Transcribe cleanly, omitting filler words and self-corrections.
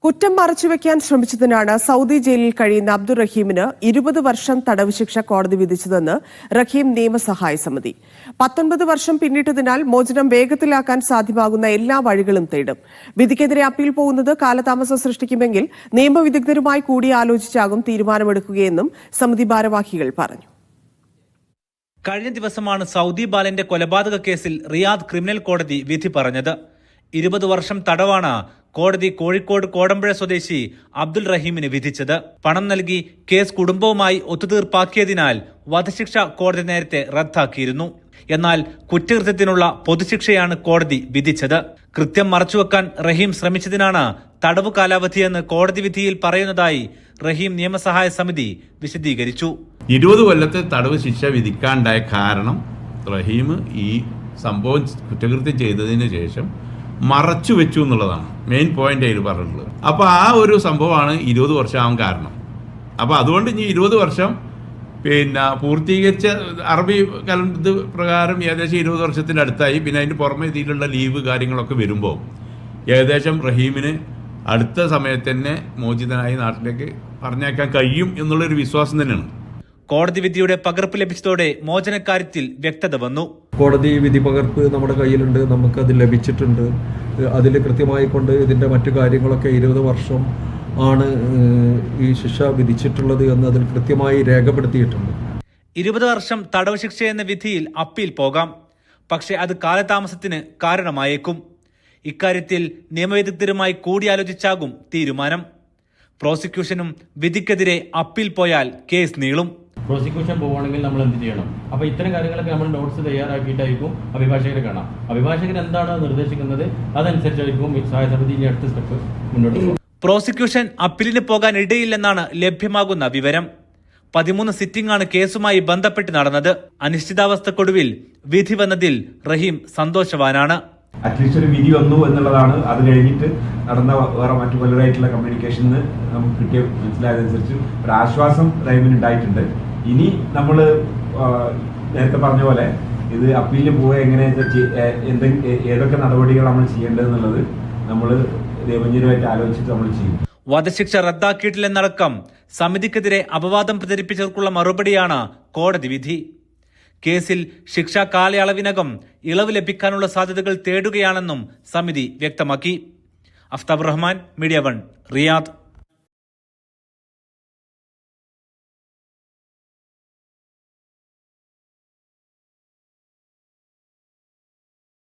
കുറ്റം മറച്ചുവെക്കാൻ ശ്രമിച്ചതിനാണ് സൗദി ജയിലിൽ കഴിയുന്ന അബ്ദുൾ റഹീമിന് 20 വർഷം തടവ് ശിക്ഷ കോടതി വിധിച്ചതെന്ന് റഹീം നിയമസഹായ സമിതി. 19 വർഷം പിന്നിട്ടതിനാൽ മോചനം വേഗത്തിലാക്കാൻ സാധ്യമാകുന്ന എല്ലാ വഴികളും തേടും. വിധിക്കെതിരെ അപ്പീൽ പോകുന്നത് കാലതാമസം സൃഷ്ടിക്കുമെങ്കിൽ നിയമവിദഗ്ധരുമായി കൂടിയാലോചിച്ചാകും തീരുമാനമെടുക്കുകയെന്നും സമിതി ഭാരവാഹികൾ പറഞ്ഞു. കഴിഞ്ഞ ദിവസമാണ് സൗദി ബാലന്റെ കൊലപാതക കേസിൽ റിയാദ് ക്രിമിനൽ കോടതി വിധി പറഞ്ഞത്. 20 വർഷം തടവാണ് കോടതി കോഴിക്കോട് കോടമ്പുഴ സ്വദേശി അബ്ദുൾ റഹീമിന് വിധിച്ചത്. പണം നൽകി കേസ് കുടുംബവുമായി ഒത്തുതീർപ്പാക്കിയതിനാൽ വധശിക്ഷ കോടതി നേരത്തെ റദ്ദാക്കിയിരുന്നു. എന്നാൽ കുറ്റകൃത്യത്തിനുള്ള പൊതുശിക്ഷയാണ് കോടതി വിധിച്ചത്. കൃത്യം മറച്ചുവെക്കാൻ റഹീം ശ്രമിച്ചതിനാണ് തടവു കാലാവധിയെന്ന് കോടതി വിധിയിൽ പറയുന്നതായി റഹീം നിയമസഹായ സമിതി വിശദീകരിച്ചു. 20 കൊല്ലത്തെ തടവ് ശിക്ഷ വിധിക്കാണ്ടായ കാരണം റഹീം ഈ സംഭവം കുറ്റകൃത്യം ചെയ്തതിന് ശേഷം മറച്ചു വെച്ചു എന്നുള്ളതാണ് മെയിൻ പോയിന്റ് അതിൽ പറഞ്ഞിട്ടുള്ളത്. അപ്പോൾ ആ ഒരു സംഭവമാണ് 20 വർഷം ആവാൻ കാരണം. അപ്പോൾ അതുകൊണ്ട് ഇനി 20 വർഷം പൂർത്തീകരിച്ച അറബി കലണ്ടർ പ്രകാരം ഏകദേശം 20 വർഷത്തിൻ്റെ അടുത്തായി. പിന്നെ അതിന് പുറമെ ഇതിലുള്ള ലീവ് കാര്യങ്ങളൊക്കെ വരുമ്പോൾ ഏകദേശം റഹീമിന് അടുത്ത സമയത്ത് തന്നെ മോചിതനായി നാട്ടിലേക്ക് പറഞ്ഞേക്കാൻ കഴിയും എന്നുള്ളൊരു വിശ്വാസം തന്നെയാണ്. കോടതി വിധിയുടെ പകർപ്പ് ലഭിച്ചതോടെ മോചനക്കാര്യത്തിൽ വ്യക്തത വന്നു. കോടതി വിധി പകർപ്പ് നമ്മുടെ കയ്യിലുണ്ട്, നമുക്കത് ലഭിച്ചിട്ടുണ്ട്. അതിൽ കൃത്യമായി കൊണ്ട് ഇതിൻ്റെ മറ്റു കാര്യങ്ങളൊക്കെ 20 വർഷം ആണ് ഈ ശിക്ഷ വിധിച്ചിട്ടുള്ളത് എന്ന് അതിൽ കൃത്യമായി രേഖപ്പെടുത്തിയിട്ടുണ്ട്. 20 വർഷം തടവ് ശിക്ഷ എന്ന വിധിയിൽ അപ്പീൽ പോകാം. പക്ഷേ അത് കാലതാമസത്തിന് കാരണമായേക്കും. ഇക്കാര്യത്തിൽ നിയമവിദഗ്ധരുമായി കൂടിയാലോചിച്ചാകും തീരുമാനം. പ്രോസിക്യൂഷനും വിധിക്കെതിരെ അപ്പീൽ പോയാൽ കേസ് നീളും. പ്രോസിക്യൂഷൻ പോവുകയാണെങ്കിൽ നമ്മൾ എന്ത് ചെയ്യണം? അപ്പോൾ ഇത്തരം കാര്യങ്ങളൊക്കെ നമ്മൾ നോട്ട്സ് തയ്യാറാക്കിയിട്ടായിരിക്കും അഭിഭാഷകരെ കാണാം. അഭിഭാഷകർ എന്താണ് നിർദ്ദേശിക്കുന്നത് അതനുസരിച്ചായിരിക്കും സഹായ സമിതി ഇനി അടുത്ത സ്റ്റെപ്പ് മുന്നോട്ട് പോകും. പ്രോസിക്യൂഷൻ അപ്പീലിന് പോകാൻ ഇടയില്ലെന്നാണ് ലഭ്യമാകുന്ന വിവരം. 13 സിറ്റിംഗ് ആണ് കേസുമായി ബന്ധപ്പെട്ട് നടന്നത്. അനിശ്ചിതാവസ്ഥക്കൊടുവിൽ വിധി വന്നതിൽ റഹീം സന്തോഷവാനാണ്. അറ്റ്ലീസ്റ്റ് ഒരു വിധി വന്നു എന്നുള്ളതാണ്. അത് കഴിഞ്ഞിട്ട് നടന്ന വേറെ മറ്റു പലരായിട്ടുള്ള കമ്മ്യൂണിക്കേഷന് നമുക്ക് കിട്ടിയ മനസ്സിലായതനുസരിച്ച് ഒരു ആശ്വാസം റഹീമിന് ഉണ്ടായിട്ടുണ്ട്. ഇനി നമ്മൾ നേരത്തെ പറഞ്ഞ പോലെ ഇത് അപ്പീലിന് പോവുക എങ്ങനെ ഏതൊക്കെ നടപടികൾ നമ്മൾ ചെയ്യേണ്ടതെന്നുള്ളത് നമ്മൾ നിയമജ്ഞരുമായിട്ട് ആലോചിച്ചിട്ട് നമ്മൾ ചെയ്യും. വധശിക്ഷ റദ്ദാക്കിയിട്ടില്ലെന്നടക്കം സമിതിക്കെതിരെ അപവാദം പ്രചരിപ്പിച്ചവർക്കുള്ള മറുപടിയാണ് കോടതി വിധി. കേസിൽ ശിക്ഷാ കാലയളവിനകം ഇളവ് ലഭിക്കാനുള്ള സാധ്യതകൾ തേടുകയാണെന്നും സമിതി വ്യക്തമാക്കി. Aftab Rahman, media 1, Riyadh.